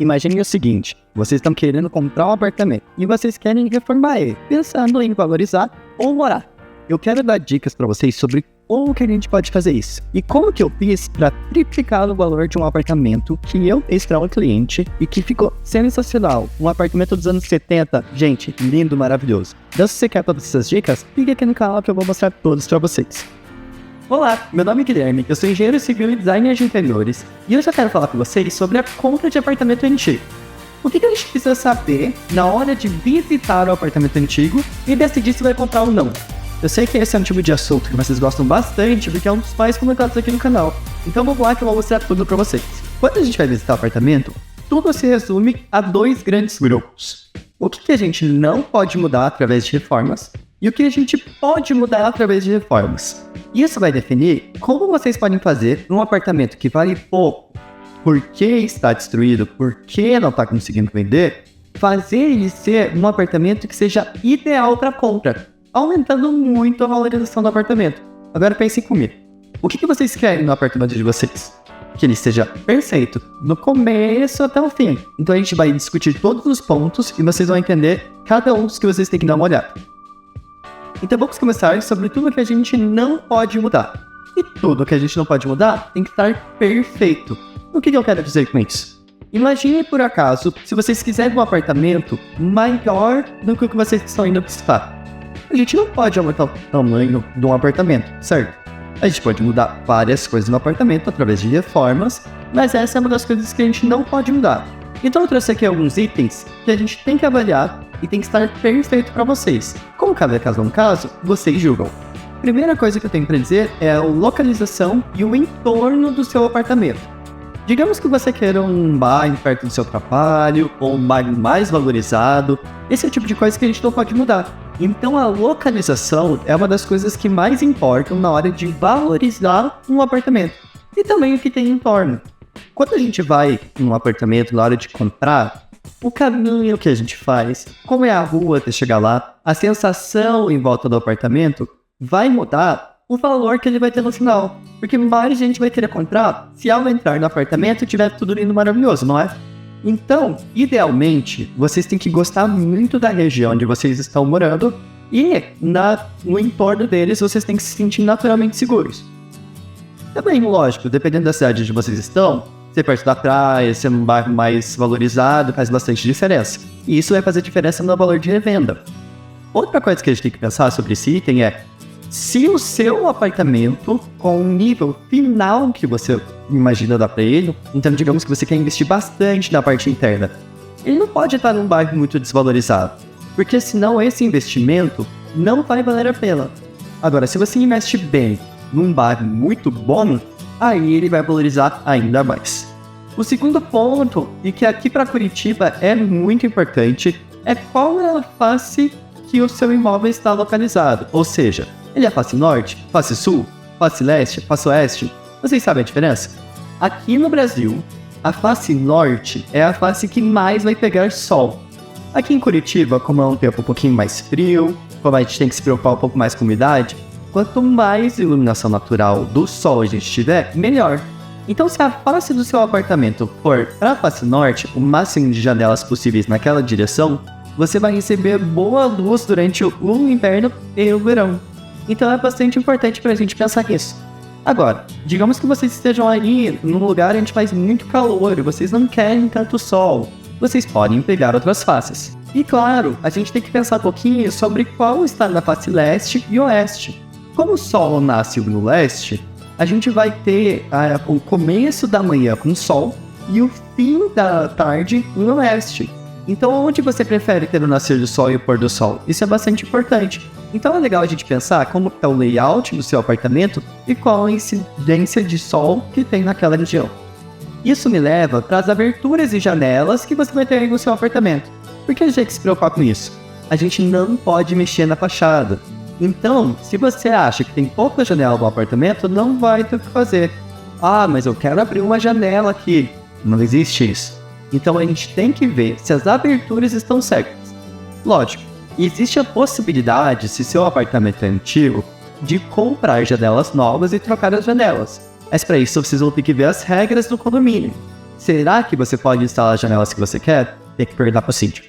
Imagine o seguinte, vocês estão querendo comprar um apartamento e vocês querem reformar ele, pensando em valorizar ou morar. Eu quero dar dicas para vocês sobre como que a gente pode fazer isso e como que eu fiz para triplicar o valor de um apartamento que eu fiz para um cliente e que ficou sensacional. Um apartamento dos anos 70, gente, lindo, maravilhoso. Então se você quer todas essas dicas, fique aqui no canal que eu vou mostrar todos para vocês. Olá, meu nome é Guilherme, eu sou engenheiro civil e designer de interiores e eu já quero falar com vocês sobre a compra de apartamento antigo. O que a gente precisa saber na hora de visitar o apartamento antigo e decidir se vai comprar ou não? Eu sei que esse é um tipo de assunto que vocês gostam bastante porque é um dos mais comentados aqui no canal, então vamos lá que eu vou mostrar tudo pra vocês. Quando a gente vai visitar o apartamento, tudo se resume a dois grandes grupos. O que a gente não pode mudar através de reformas e o que a gente pode mudar através de reformas. Isso vai definir como vocês podem fazer num apartamento que vale pouco, por que está destruído, por que não está conseguindo vender, fazer ele ser um apartamento que seja ideal para compra, aumentando muito a valorização do apartamento. Agora pensem comigo, o que vocês querem no apartamento de vocês? Que ele seja perfeito, do começo até o fim. Então a gente vai discutir todos os pontos e vocês vão entender cada um dos que vocês têm que dar uma olhada. Então vamos começar sobre tudo que a gente não pode mudar. E tudo que a gente não pode mudar tem que estar perfeito. O que eu quero dizer com isso? Imagine por acaso, se vocês quiserem um apartamento maior do que o que vocês estão indo buscar. A gente não pode aumentar o tamanho de um apartamento, certo? A gente pode mudar várias coisas no apartamento através de reformas, mas essa é uma das coisas que a gente não pode mudar. Então eu trouxe aqui alguns itens que a gente tem que avaliar e tem que estar perfeito para vocês. Como cada caso é um caso, vocês julgam. Primeira coisa que eu tenho para dizer é a localização e o entorno do seu apartamento. Digamos que você queira um bairro perto do seu trabalho, ou um bairro mais valorizado. Esse é o tipo de coisa que a gente não pode mudar. Então a localização é uma das coisas que mais importam na hora de valorizar um apartamento. E também o que tem em torno. Quando a gente vai num apartamento na hora de comprar, o caminho que a gente faz, como é a rua até chegar lá, a sensação em volta do apartamento vai mudar o valor que ele vai ter no final. Porque mais gente vai querer comprar se ao entrar no apartamento tiver tudo lindo maravilhoso, não é? Então, idealmente, vocês têm que gostar muito da região onde vocês estão morando e no entorno deles vocês têm que se sentir naturalmente seguros. Também, lógico, dependendo da cidade onde vocês estão, ser perto da praia, ser um bairro mais valorizado faz bastante diferença. E isso vai fazer diferença no valor de revenda. Outra coisa que a gente tem que pensar sobre esse item é se o seu apartamento, com o nível final que você imagina dar para ele, então digamos que você quer investir bastante na parte interna, ele não pode estar num bairro muito desvalorizado, porque senão esse investimento não vai valer a pena. Agora, se você investe bem num bairro muito bom, aí ele vai valorizar ainda mais. O segundo ponto, e que aqui para Curitiba é muito importante, é qual é a face que o seu imóvel está localizado, ou seja, ele é face norte, face sul, face leste, face oeste. Vocês sabem a diferença? Aqui no Brasil, a face norte é a face que mais vai pegar sol. Aqui em Curitiba, como é um tempo um pouquinho mais frio, como a gente tem que se preocupar um pouco mais com umidade, quanto mais iluminação natural do sol a gente tiver, melhor. Então se a face do seu apartamento for para a face norte, o máximo de janelas possíveis naquela direção, você vai receber boa luz durante o inverno e o verão. Então é bastante importante para a gente pensar nisso. Agora, digamos que vocês estejam ali num lugar onde faz muito calor e vocês não querem tanto sol. Vocês podem pegar outras faces. E claro, a gente tem que pensar um pouquinho sobre qual está na face leste e oeste. Como o sol nasce no leste, a gente vai ter o começo da manhã com sol e o fim da tarde no oeste. Então, onde você prefere ter o nascer do sol e o pôr do sol? Isso é bastante importante. Então, é legal a gente pensar como está o layout do seu apartamento e qual a incidência de sol que tem naquela região. Isso me leva para as aberturas e janelas que você vai ter aí no seu apartamento. Por que a gente tem que se preocupar com isso? A gente não pode mexer na fachada. Então, se você acha que tem pouca janela no apartamento, não vai ter o que fazer. Ah, mas eu quero abrir uma janela aqui. Não existe isso. Então a gente tem que ver se as aberturas estão certas. Lógico, existe a possibilidade, se seu apartamento é antigo, de comprar janelas novas e trocar as janelas. Mas para isso vocês vão ter que ver as regras do condomínio. será que você pode instalar as janelas que você quer? Tem que perguntar para o síndico.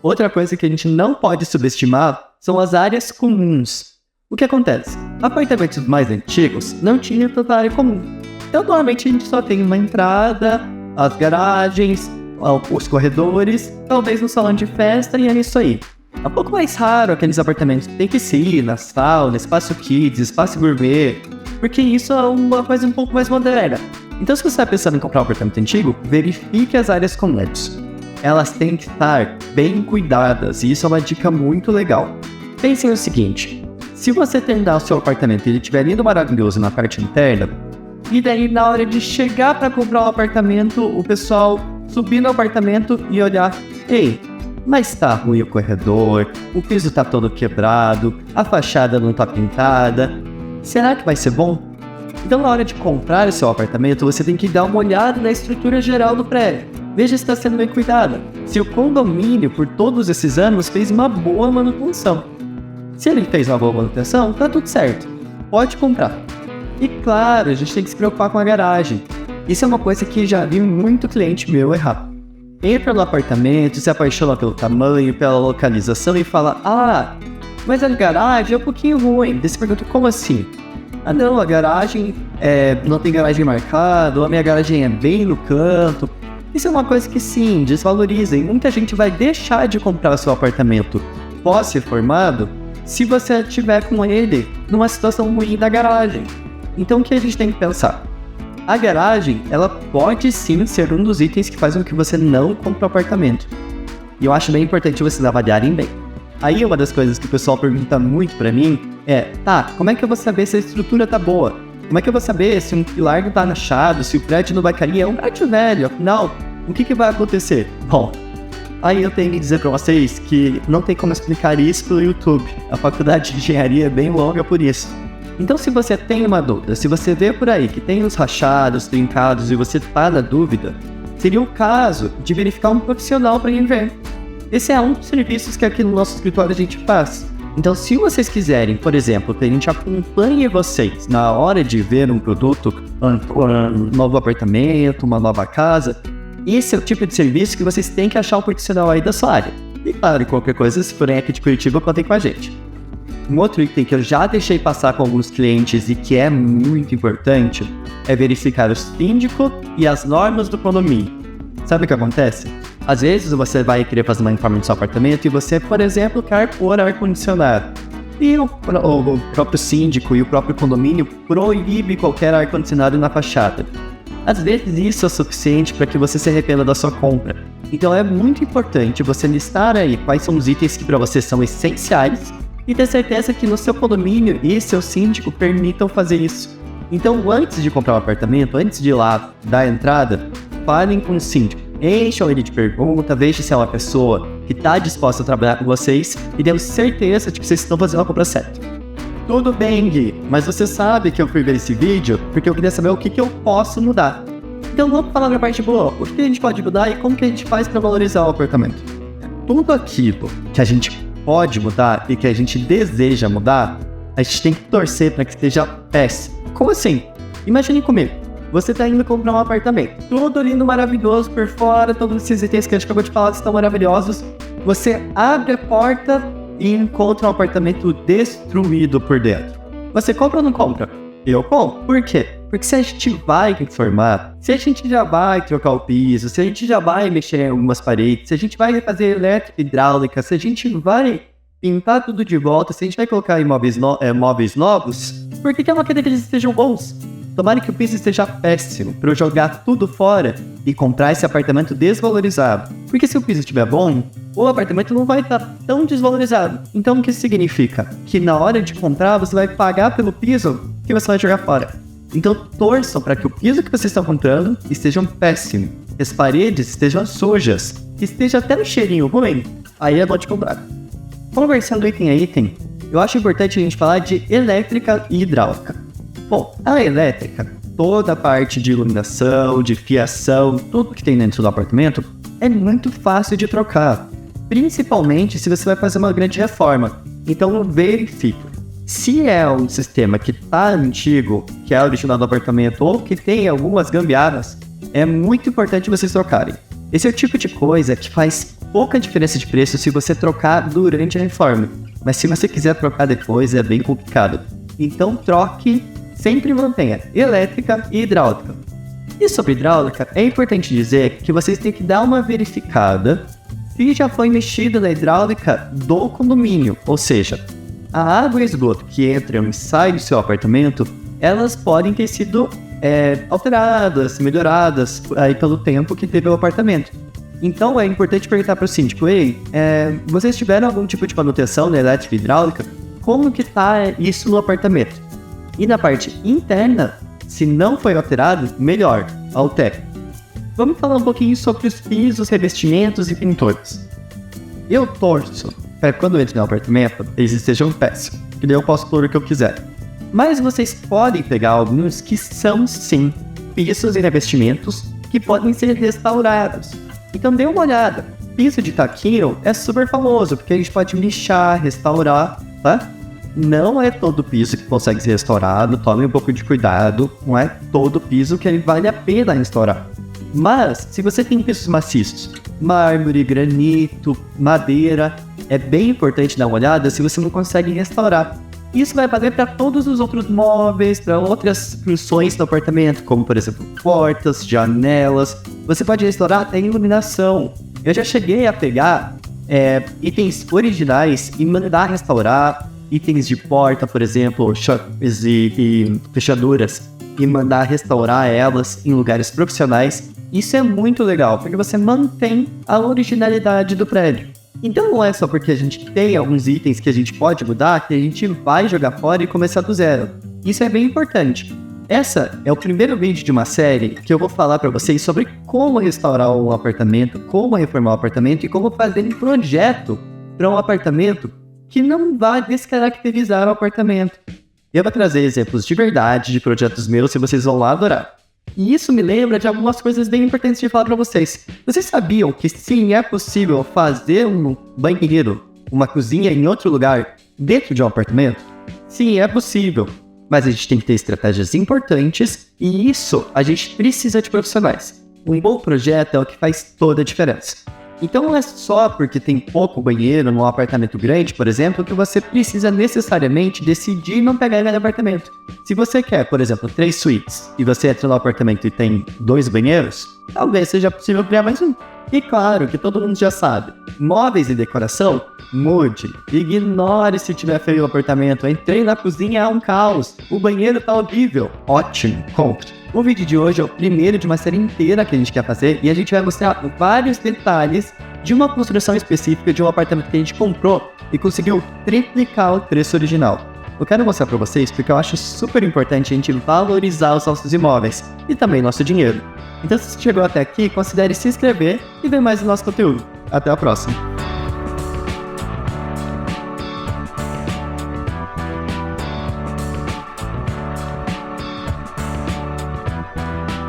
Outra coisa que a gente não pode subestimar são as áreas comuns. O que acontece? Apartamentos mais antigos não tinham tanta área comum. Então, normalmente, a gente só tem uma entrada, as garagens, os corredores, talvez um salão de festa e é isso aí. É um pouco mais raro aqueles apartamentos que tem piscina, sauna, espaço kids, espaço gourmet, porque isso é uma coisa um pouco mais moderna. Então, se você está pensando em comprar um apartamento antigo, verifique as áreas comuns. Elas têm que estar bem cuidadas, e isso é uma dica muito legal. Pensem o seguinte, se você terminar o seu apartamento e ele estiver lindo, maravilhoso na parte interna, e daí na hora de chegar para comprar o apartamento, o pessoal subir no apartamento e olhar, ei, mas tá ruim o corredor, o piso tá todo quebrado, a fachada não tá pintada, será que vai ser bom? Então na hora de comprar o seu apartamento, você tem que dar uma olhada na estrutura geral do prédio. Veja se está sendo bem cuidada. Se o condomínio, por todos esses anos, fez uma boa manutenção. Se ele fez uma boa manutenção, tá tudo certo. Pode comprar. E claro, a gente tem que se preocupar com a garagem. Isso é uma coisa que já vi muito cliente meu errar. Entra no apartamento, se apaixona pelo tamanho, pela localização e fala, mas a garagem é um pouquinho ruim. Daí você pergunta, como assim? Ah não, a garagem não tem garagem marcada, ou a minha garagem é bem no canto. Isso é uma coisa que sim, desvaloriza, e muita gente vai deixar de comprar o seu apartamento pós-reformado se você estiver com ele numa situação ruim da garagem. Então o que a gente tem que pensar? A garagem, ela pode sim ser um dos itens que fazem com que você não compre o apartamento. E eu acho bem importante vocês avaliarem bem. Aí uma das coisas que o pessoal pergunta muito pra mim é, como é que eu vou saber se a estrutura tá boa? Como é que eu vou saber se um pilar não tá rachado, se o prédio não vai cair? É um prédio velho, afinal, o que vai acontecer? Bom, aí eu tenho que dizer pra vocês que não tem como explicar isso pelo YouTube. A faculdade de engenharia é bem longa por isso. Então, se você tem uma dúvida, se você vê por aí que tem os rachados, trincados e você tá na dúvida, seria o caso de verificar um profissional para ir ver. Esse é um dos serviços que aqui no nosso escritório a gente faz. Então, se vocês quiserem, por exemplo, que a gente acompanhe vocês na hora de ver um produto, um novo apartamento, uma nova casa, esse é o tipo de serviço que vocês têm que achar um profissional aí da sua área. E claro, qualquer coisa, se forem aqui de Curitiba, contem com a gente. Um outro item que eu já deixei passar com alguns clientes e que é muito importante é verificar o síndico e as normas do condomínio. Sabe o que acontece? Às vezes você vai querer fazer uma reforma no seu apartamento e você, por exemplo, quer pôr ar-condicionado. E o próprio síndico e o próprio condomínio proíbe qualquer ar-condicionado na fachada. Às vezes isso é suficiente para que você se arrependa da sua compra. Então é muito importante você listar aí quais são os itens que para você são essenciais e ter certeza que no seu condomínio e seu síndico permitam fazer isso. Então, antes de comprar um apartamento, antes de ir lá dar a entrada, falem com o síndico. Encham ele de pergunta, vejam se é uma pessoa que está disposta a trabalhar com vocês e tenham certeza de que vocês estão fazendo a compra certa. Tudo bem, Gui, mas você sabe que eu fui ver esse vídeo porque eu queria saber o que eu posso mudar. Então vamos falar na parte boa, o que a gente pode mudar e como que a gente faz para valorizar o apartamento. Tudo aquilo que a gente pode mudar e que a gente deseja mudar, a gente tem que torcer para que esteja péssimo. Como assim? Imagine comigo, você está indo comprar um apartamento, tudo lindo, maravilhoso por fora, todos esses itens que a gente acabou de falar estão maravilhosos, você abre a porta e encontra um apartamento destruído por dentro. Você compra ou não compra? Eu compro. Por quê? Porque se a gente vai reformar, se a gente já vai trocar o piso, se a gente já vai mexer em algumas paredes, se a gente vai fazer elétrica, hidráulica, se a gente vai pintar tudo de volta, se a gente vai colocar móveis novos, por que é uma queda que eles estejam bons? Tomara que o piso esteja péssimo, para eu jogar tudo fora e comprar esse apartamento desvalorizado. Porque se o piso estiver bom, o apartamento não vai estar tão desvalorizado. Então o que isso significa? Que na hora de comprar, você vai pagar pelo piso que você vai jogar fora. Então torçam para que o piso que vocês estão comprando esteja péssimo, que as paredes estejam sujas, que esteja até um cheirinho ruim. Aí é bom de comprar. Conversando item a item, eu acho importante a gente falar de elétrica e hidráulica. Bom, a elétrica, toda a parte de iluminação, de fiação, tudo que tem dentro do apartamento é muito fácil de trocar, principalmente se você vai fazer uma grande reforma. Então verifique. Se é um sistema que está antigo, que é original do apartamento ou que tem algumas gambiarras, é muito importante vocês trocarem. Esse é o tipo de coisa que faz pouca diferença de preço se você trocar durante a reforma, mas se você quiser trocar depois é bem complicado. Então troque, sempre mantenha elétrica e hidráulica. E sobre hidráulica, é importante dizer que vocês têm que dar uma verificada se já foi mexido na hidráulica do condomínio, ou seja, a água e esgoto que entram e saem do seu apartamento, elas podem ter sido alteradas, melhoradas aí pelo tempo que teve o apartamento. Então é importante perguntar para o síndico, vocês tiveram algum tipo de manutenção na elétrica e hidráulica? Como que está isso no apartamento? E na parte interna, se não foi alterado, melhor, altere. Vamos falar um pouquinho sobre os pisos, revestimentos e pintores. Eu torço para que quando eu entre no apartamento, eles estejam péssimos, que daí eu posso pôr o que eu quiser. Mas vocês podem pegar alguns que são, sim, pisos e revestimentos que podem ser restaurados. Então dê uma olhada. Piso de taquinho é super famoso, porque a gente pode lixar, restaurar, tá? Não é todo piso que consegue ser restaurado, tome um pouco de cuidado, não é todo piso que vale a pena restaurar. Mas, se você tem pisos maciços, mármore, granito, madeira, é bem importante dar uma olhada se você não consegue restaurar. Isso vai valer para todos os outros móveis, para outras funções do apartamento, como por exemplo portas, janelas. Você pode restaurar até iluminação. Eu já cheguei a pegar itens originais e mandar restaurar itens de porta, por exemplo, chaves e fechaduras, e mandar restaurar elas em lugares profissionais. Isso é muito legal, porque você mantém a originalidade do prédio. Então não é só porque a gente tem alguns itens que a gente pode mudar que a gente vai jogar fora e começar do zero. Isso é bem importante. Essa é o primeiro vídeo de uma série que eu vou falar para vocês sobre como restaurar um apartamento, como reformar um apartamento e como fazer um projeto para um apartamento que não vai descaracterizar o apartamento. Eu vou trazer exemplos de verdade de projetos meus e vocês vão lá adorar. E isso me lembra de algumas coisas bem importantes de falar para vocês. Vocês sabiam que sim, é possível fazer um banheiro, uma cozinha em outro lugar dentro de um apartamento? Sim, é possível. Mas a gente tem que ter estratégias importantes e isso a gente precisa de profissionais. Um bom projeto é o que faz toda a diferença. Então não é só porque tem pouco banheiro num apartamento grande, por exemplo, que você precisa necessariamente decidir não pegar ele no apartamento. Se você quer, por exemplo, 3 suítes e você entra no apartamento e tem 2 banheiros, talvez seja possível criar mais um. E claro que todo mundo já sabe, móveis e decoração, mude, ignore se tiver feio o apartamento, entrei na cozinha, é um caos, o banheiro tá horrível, ótimo, compre. O vídeo de hoje é o primeiro de uma série inteira que a gente quer fazer e a gente vai mostrar vários detalhes de uma construção específica de um apartamento que a gente comprou e conseguiu triplicar o preço original. Eu quero mostrar para vocês porque eu acho super importante a gente valorizar os nossos imóveis e também nosso dinheiro. Então se você chegou até aqui, considere se inscrever e ver mais do nosso conteúdo. Até a próxima!